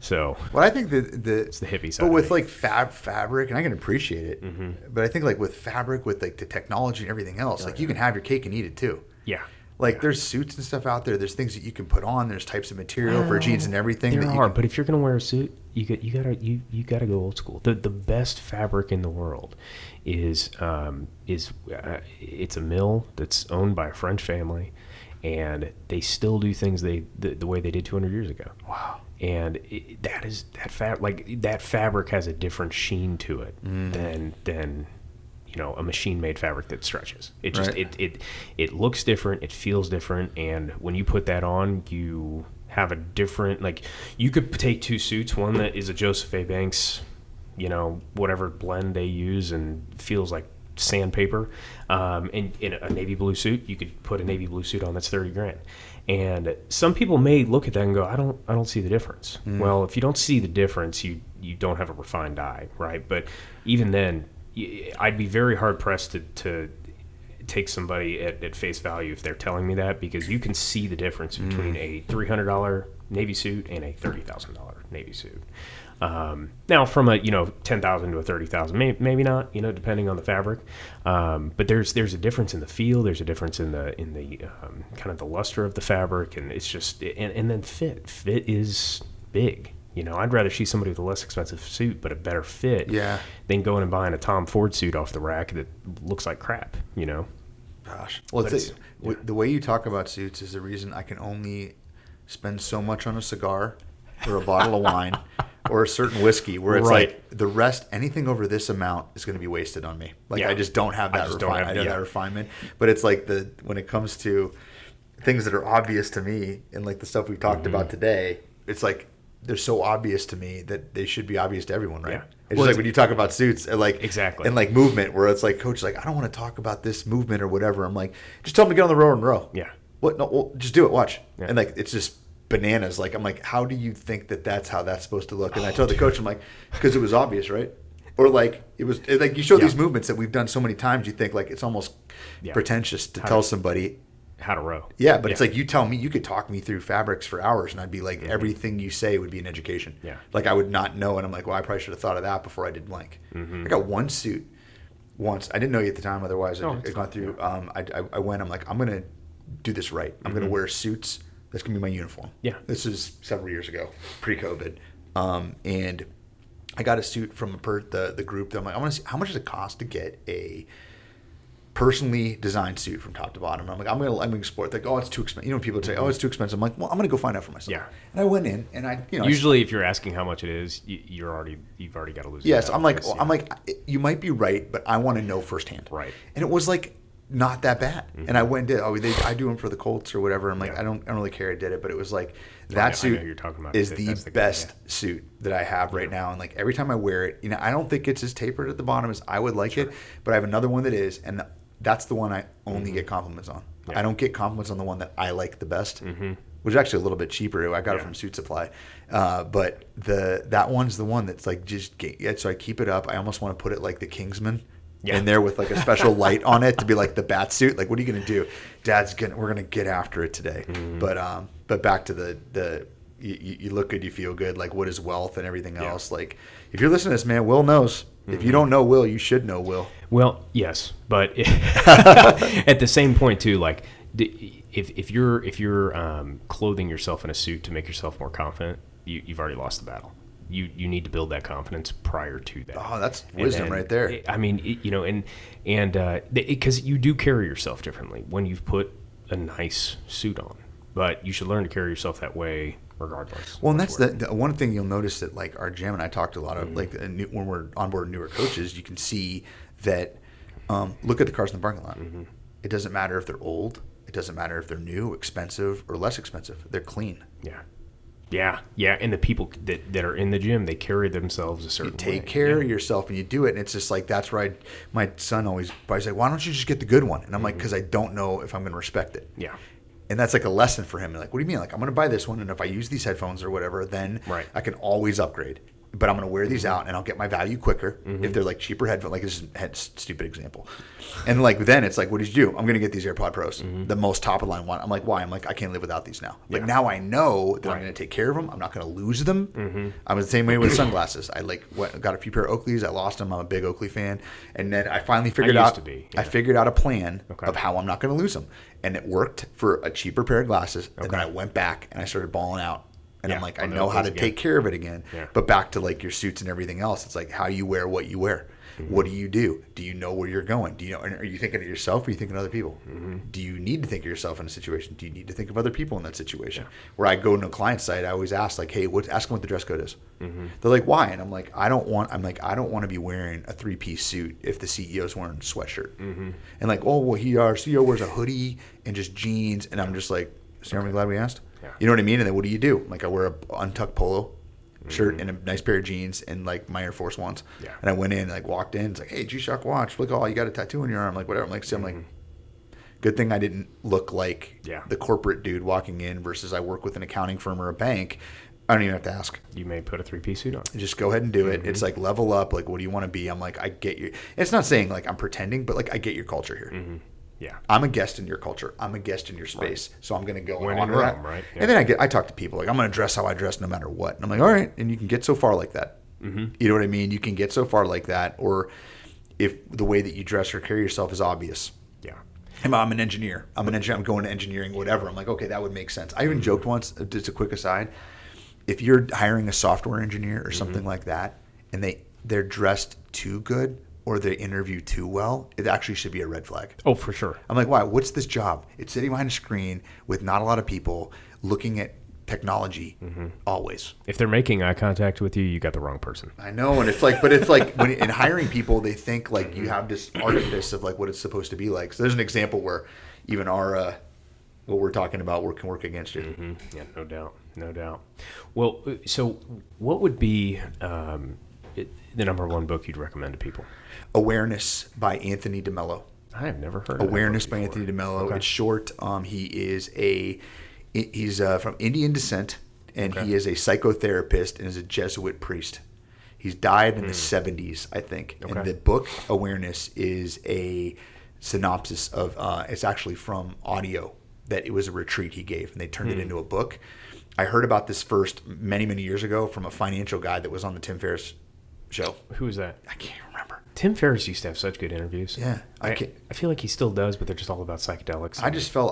So, well, I think it's the hippie side. But with like fabric, and I can appreciate it. But I think like with fabric, with like the technology and everything else, like you can have your cake and eat it too. Yeah. Like there's suits and stuff out there. There's things that you can put on. There's types of material for jeans and everything. There are, but if you're gonna wear a suit, you gotta go old school. The best fabric in the world is it's a mill that's owned by a French family, and they still do things the way they did 200 years ago. Wow. And that fabric has a different sheen to it than a machine-made fabric that stretches. It just it looks different, it feels different, and when you put that on, you have a different, like, you could take two suits, one that is a Joseph A. Banks, whatever blend they use and feels like sandpaper, and in a navy blue suit, you could put a navy blue suit on that's $30,000. And some people may look at that and go, I don't see the difference. Well, if you don't see the difference, you don't have a refined eye, right? But even then, I'd be very hard pressed to take somebody at face value if they're telling me that, because you can see the difference between a $300 Navy suit and a $30,000 Navy suit. Now, from a $10,000 to a $30,000, maybe not, depending on the fabric. But there's a difference in the feel. There's a difference in the kind of the luster of the fabric, and it's just and then fit. Fit is big. I'd rather see somebody with a less expensive suit but a better fit than going and buying a Tom Ford suit off the rack that looks like crap. Gosh. Well, the way you talk about suits is the reason I can only spend so much on a cigar or a bottle of wine or a certain whiskey, where it's like the rest, anything over this amount is going to be wasted on me. Like I just don't have that that refinement. But it's like when it comes to things that are obvious to me, and like the stuff we've talked about today, it's like they're so obvious to me that they should be obvious to everyone, right? Yeah. It's just like when you talk about suits and like exactly, and like movement, where it's like coach is like, I don't want to talk about this movement or whatever. I'm like, just tell them to get on the row and row. Yeah. What? No, well, just do it. Watch. Yeah. And like it's just bananas. Like I'm like, how do you think that's how that's supposed to look? And I told the coach, I'm like, because it was obvious, right? Or like it was like you show these movements that we've done so many times, you think like it's almost pretentious to tell somebody how to row. Yeah, but it's like you tell me, you could talk me through fabrics for hours, and I'd be like, everything you say would be an education. Yeah, like I would not know, and I'm like, well, I probably should have thought of that before I did blank. I got one suit once. I didn't know you at the time, otherwise I'd gone through. I went. I'm like, I'm gonna do this right. I'm gonna wear suits. That's gonna be my uniform. Yeah, this is several years ago, pre-COVID, and I got a suit from the group. That I'm like, I want to see how much does it cost to get a personally designed suit from top to bottom. And I'm like, I'm gonna explore it. Like, oh, it's too expensive. People would say, oh, it's too expensive. I'm like, well, I'm gonna go find out for myself. Yeah. And I went in, and usually if you're asking how much it is, you've already got to lose. Yes, I'm like, you might be right, but I want to know firsthand. Right. And it was like not that bad. And I went and did. I do them for the Colts or whatever. I'm like, I don't really care. I did it, but it was like that suit you're talking about is the best suit that I have right now. And like every time I wear it, I don't think it's as tapered at the bottom as I would like it, but I have another one that is, and that's the one I only get compliments on. Yeah. I don't get compliments on the one that I like the best, which is actually a little bit cheaper. I got it from Suit Supply. But that one's the one that's like so I keep it up. I almost want to put it like the Kingsman in there with like a special light on it to be like the bat suit. Like, what are you going to do? We're going to get after it today. But back to the you look good, you feel good. Like, what is wealth and everything else? Like, if you're listening to this, man, Will knows. If you don't know Will, you should know Will. Well, yes, but at the same point too, like if you're clothing yourself in a suit to make yourself more confident, you've already lost the battle. You need to build that confidence prior to that. Oh, that's wisdom right there. I mean, because you do carry yourself differently when you've put a nice suit on, but you should learn to carry yourself that way regardless. Well, and that's the one thing you'll notice that like our gym, and I talked to a lot of like when we're on board newer coaches, you can see that look at the cars in the parking lot. It doesn't matter if they're old. It doesn't matter if they're new, expensive, or less expensive. They're clean. Yeah. And the people that are in the gym, they carry themselves a certain way. You take care of yourself and you do it. And it's just like, that's where my son always like, why don't you just get the good one? And I'm like, because I don't know if I'm going to respect it. Yeah. And that's like a lesson for him. Like, what do you mean? Like, I'm going to buy this one, and if I use these headphones or whatever, then I can always upgrade. but I'm going to wear these out and I'll get my value quicker if they're like cheaper headphones. Like, this is a stupid example. And like, then it's like, what did you do? I'm going to get these AirPod Pros, the most top of the line one. I'm like, why? I'm like, I can't live without these now. But now I know that I'm going to take care of them. I'm not going to lose them. I'm the same way with sunglasses. I got a few pair of Oakleys. I lost them. I'm a big Oakley fan. And then I finally figured out a plan of how I'm not going to lose them. And it worked for a cheaper pair of glasses. And then I went back and I started balling out. And I'm like, I know how to take care of it again. Yeah. But back to like your suits and everything else, it's like how you wear what you wear. What do you do? Do you know where you're going? Do you know? Are you thinking of yourself or are you thinking of other people? Do you need to think of yourself in a situation? Do you need to think of other people in that situation? Yeah. Where I go to a client site, I always ask like, hey, ask them what the dress code is. They're like, why? And I'm like, I don't want to be wearing a 3-piece suit if the CEO's wearing a sweatshirt. And like, oh, well, our CEO wears a hoodie and just jeans. And I'm just like, so aren't we glad we asked? Yeah. You know what I mean? And then what do? Like, I wear a untucked polo shirt and a nice pair of jeans and like my Air Force Ones. Yeah. And I went in, like walked in, it's like, hey, G-Shock watch. Look, you got a tattoo on your arm. Like, whatever. I'm like, see, I'm like, good thing I didn't look like the corporate dude walking in versus I work with an accounting firm or a bank. I don't even have to ask. You may put a 3-piece suit on. Just go ahead and do it. It's like level up. Like, what do you want to be? I'm like, I get you. It's not saying like I'm pretending, but like I get your culture here. Yeah, I'm a guest in your culture. I'm a guest in your space. Right. So I'm going to go and honor that. Right? Yeah. And then I talk to people like, I'm going to dress how I dress no matter what. And I'm like, all right. And you can get so far like that. You know what I mean? You can get so far like that. Or if the way that you dress or carry yourself is obvious. Yeah. I'm an engineer. I'm going to engineering, whatever. I'm like, okay, that would make sense. I even joked once, just a quick aside, if you're hiring a software engineer or something like that, and they're dressed too good, or they interview too well, it actually should be a red flag. Oh, for sure. I'm like, why? What's this job? It's sitting behind a screen with not a lot of people looking at technology always. If they're making eye contact with you, you got the wrong person. I know. And it's like, but it's like when in hiring people, they think like you have this artifice of like what it's supposed to be like. So there's an example where even our, what we're talking about can work against you. Yeah, no doubt. No doubt. Well, so what would be the number one book you'd recommend to people? Awareness by Anthony DeMello. I have never heard of Awareness by Anthony DeMello. Okay. It's short. He's from Indian descent, and he is a psychotherapist and is a Jesuit priest. He's died in the 70s, I think. Okay. And the book Awareness is a synopsis of. It's actually from audio that it was a retreat he gave, and they turned it into a book. I heard about this first many years ago from a financial guy that was on the Tim Ferriss show. Who was that? I can't remember. Tim Ferriss used to have such good interviews. Yeah, I feel like he still does, but they're just all about psychedelics. I just fell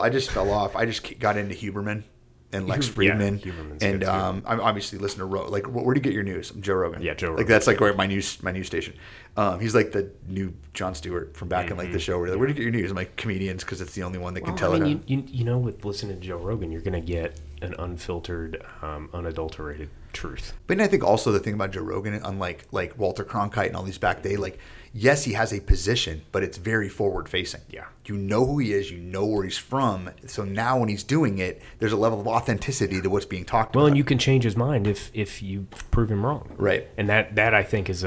off. I just got into Huberman and Lex Friedman, and I obviously listen to where do you get your news? I'm Joe Rogan. Yeah, Joe Rogan. Like that's like my news station. He's like the new Jon Stewart from back in like the show. Where do you get your news? I'm like comedians because it's the only one that can tell it. You know, with listening to Joe Rogan, you're gonna get an unfiltered, unadulterated truth. But I think also the thing about Joe Rogan, unlike like Walter Cronkite and all these back day, like yes, he has a position, but it's very forward facing. Yeah. You know who he is, you know where he's from. So now when he's doing it, there's a level of authenticity to what's being talked about. Well, and you can change his mind if you prove him wrong. Right. And that I think is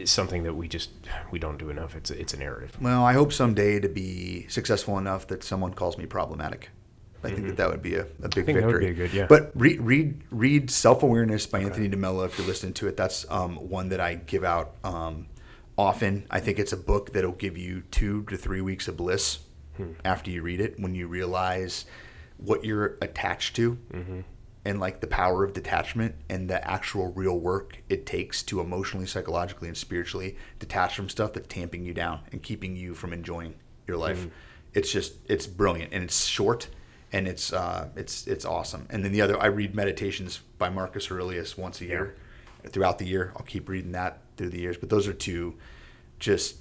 something that we don't do enough. It's a narrative. Well, I hope someday to be successful enough that someone calls me problematic. I think that would be a big victory. That would be good, yeah. But read Self-Awareness by Anthony DeMello if you're listening to it. That's one that I give out often. I think it's a book that'll give you 2 to 3 weeks of bliss after you read it, when you realize what you're attached to and like the power of detachment and the actual real work it takes to emotionally, psychologically, and spiritually detach from stuff that's tamping you down and keeping you from enjoying your life. It's brilliant, and it's short. And it's awesome. And then the other, I read Meditations by Marcus Aurelius once a year. Throughout the year, I'll keep reading that through the years. But those are two just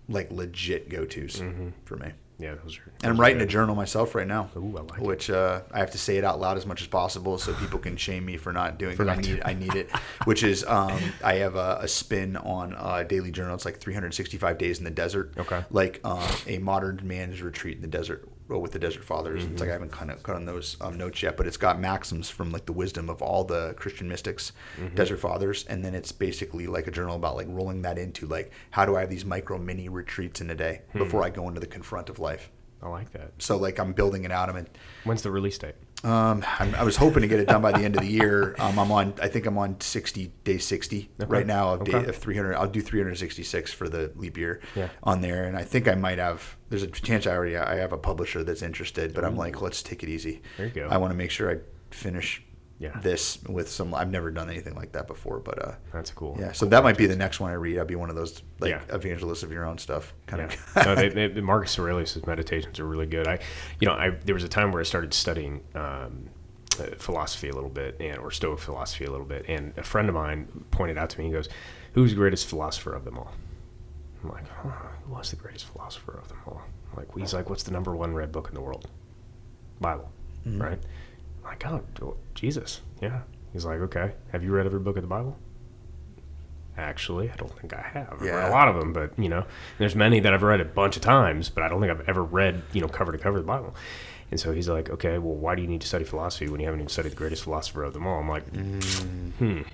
like legit go-tos for me. Yeah, those are. And I'm writing a journal myself right now. Ooh, I like which I have to say it out loud as much as possible so people can shame me for not doing it. I need it. Which is I have a spin on a daily journal. It's like 365 days in the desert. Okay. Like a modern man's retreat in the desert with the Desert Fathers. It's like I haven't kind of cut on those notes yet, but it's got maxims from like the wisdom of all the Christian mystics, Desert Fathers, and then it's basically like a journal about like rolling that into like how do I have these micro mini retreats in a day before I go into the confront of life. I like that. So like I'm building it out. When's the release date? I was hoping to get it done by the end of the year. I think I'm on day 60 right now of 300. I'll do 366 for the leap year on there. And I think I might have, there's a chance I have a publisher that's interested, but I'm like, let's take it easy. There you go. I want to make sure I finish this with some, I've never done anything like that before, but that's cool. Yeah. So that might be the next one I read. I'll be one of those evangelists of your own stuff kind of. No, Marcus Aurelius' meditations are really good. There was a time where I started studying philosophy a little bit, or Stoic philosophy a little bit, and a friend of mine pointed out to me, he goes, "Who's the greatest philosopher of them all?" I'm like, who was the greatest philosopher of them all? He's like, what's the number one read book in the world? Bible, right? I'm like, oh, Jesus, yeah. He's like, okay, have you read every book of the Bible? Actually, I don't think I have. I've read a lot of them, but, there's many that I've read a bunch of times, but I don't think I've ever read, cover to cover the Bible. And so he's like, okay, well, why do you need to study philosophy when you haven't even studied the greatest philosopher of them all? I'm like,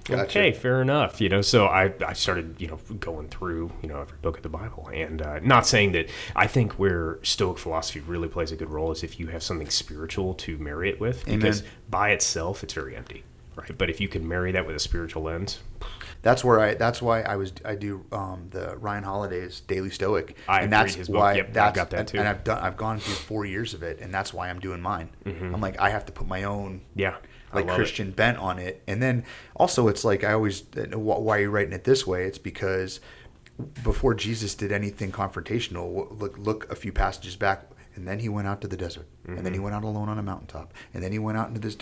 Gotcha. Okay, fair enough. So I started, going through, every book of the Bible. And not saying that I think where Stoic philosophy really plays a good role is if you have something spiritual to marry it with. Because by itself, it's very empty, right? But if you can marry that with a spiritual lens. That's why I do the Ryan Holiday's Daily Stoic, and that's his book. Why I got that too. And I've gone through 4 years of it, and that's why I'm doing mine. I'm like, I have to put my own Christian bent on it, and then also it's like I always, why are you writing it this way? It's because before Jesus did anything confrontational, look a few passages back, and then he went out to the desert, and then he went out alone on a mountaintop, and then he went out into this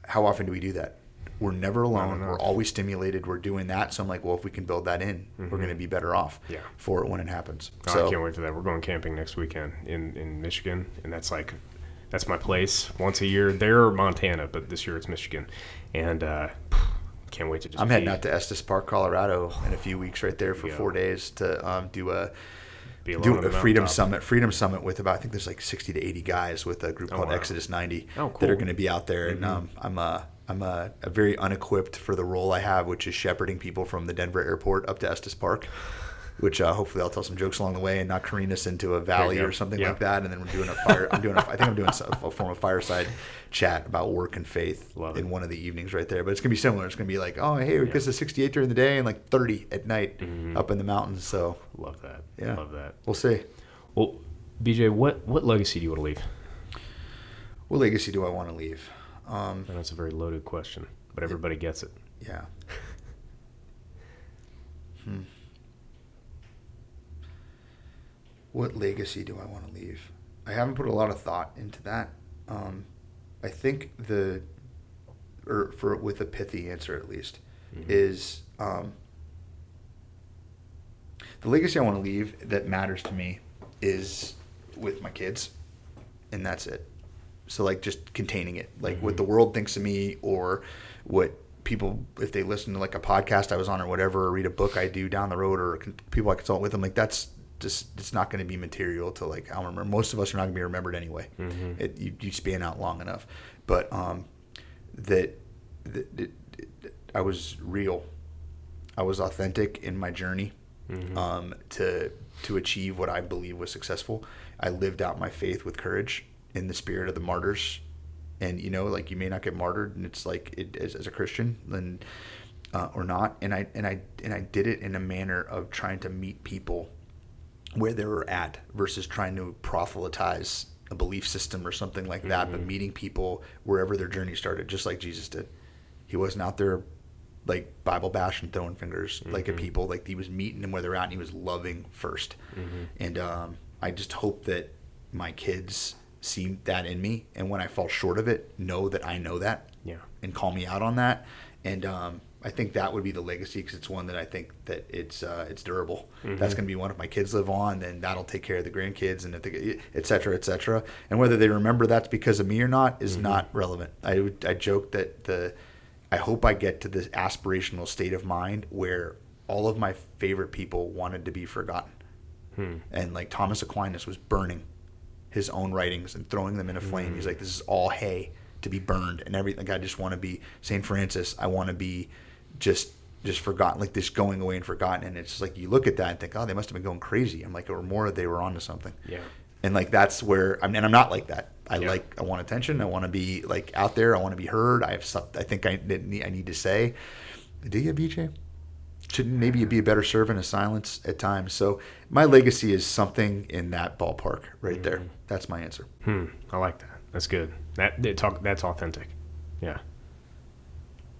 how often do we do that? We're never alone. We're always stimulated. We're doing that. So I'm like, well, if we can build that in, we're going to be better off for it when it happens. So I can't wait for that. We're going camping next weekend in Michigan, and that's my place once a year. There, Montana, but this year it's Michigan, and can't wait to just. I'm heading out to Estes Park, Colorado, in a few weeks, right there for 4 days to do a Freedom Summit with about, I think there's like 60 to 80 guys with a group called Exodus 90 that are going to be out there, and I'm very unequipped for the role I have, which is shepherding people from the Denver airport up to Estes Park, which hopefully I'll tell some jokes along the way and not careen us into a valley or something like that. And then we're doing I think I'm doing a form of fireside chat about work and faith in one of the evenings right there. But it's going to be similar. It's going to be like, oh, hey, it gets to 68 during the day and like 30 at night up in the mountains. So love that. Yeah. Love that. We'll see. Well, BJ, what legacy do you want to leave? What legacy do I want to leave? That's a very loaded question, but everybody gets it. Yeah. What legacy do I want to leave? I haven't put a lot of thought into that. I think with a pithy answer at least, is the legacy I want to leave that matters to me is with my kids, and that's it. So like just containing it, like what the world thinks of me, or what people, if they listen to like a podcast I was on or whatever, or read a book I do down the road, or people I consult with, I'm like, that's just, it's not going to be material to like, I'll remember. Most of us are not going to be remembered anyway. You span out long enough. But that I was real. I was authentic in my journey to achieve what I believe was successful. I lived out my faith with courage in the spirit of the martyrs. And, you may not get martyred, and it's like as a Christian, then or not. And I did it in a manner of trying to meet people where they were at versus trying to proselytize a belief system or something like that, but meeting people wherever their journey started, just like Jesus did. He wasn't out there like Bible bashing, throwing fingers like at people. Like he was meeting them where they're at, and he was loving first. And I just hope that my kids see that in me, and when I fall short of it, know that I know that, and call me out on that. And I think that would be the legacy, because it's one that I think that it's durable. That's going to be one if my kids live on, then that'll take care of the grandkids, and et cetera, et cetera. And whether they remember that's because of me or not is not relevant. I joke that I hope I get to this aspirational state of mind where all of my favorite people wanted to be forgotten. And like Thomas Aquinas was burning his own writings and throwing them in a flame. He's like, this is all hay to be burned and everything. Like, I just want to be St. Francis. I want to be just forgotten, like this going away and forgotten. And it's like, you look at that and think, oh, they must have been going crazy. I'm like, or more, they were onto something. And like, that's where I'm not like that. I Yeah. want attention. I want to be like out there. I want to be heard. I have something I think I need to say. Do you, BJ? Should maybe be a better servant of silence at times. So my legacy is something in that ballpark right there. That's my answer. I like that. That's good. That's authentic. Yeah.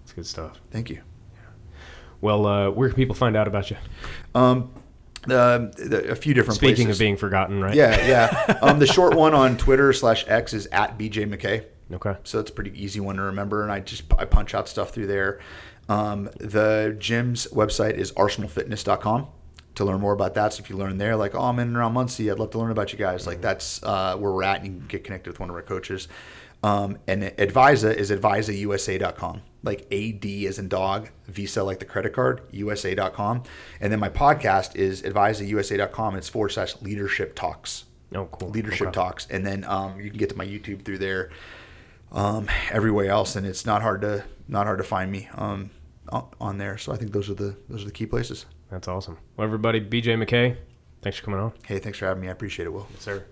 It's good stuff. Thank you. Well, where can people find out about you? A few different Speaking places. of being forgotten, right? Yeah. The short one on Twitter/X is at BJ McKay. Okay. So it's a pretty easy one to remember, and I punch out stuff through there. The gym's website is arsenalfitness.com to learn more about that. So if you learn there, like, oh, I'm in and around Muncie, I'd love to learn about you guys. Like, that's where we're at, and you can get connected with one of our coaches. And Advisa is advisausa.com, like AD as in dog, Visa like the credit card, USA.com. And then my podcast is advisausa.com. It's /leadership talks. Oh, cool. Leadership talks. And then you can get to my YouTube through there. Everywhere else, and it's not hard to find me on there. So I think those are the key places. That's awesome. Well, everybody, BJ McKay, thanks for coming on. Hey, thanks for having me. I appreciate it, Will. Yes, sir.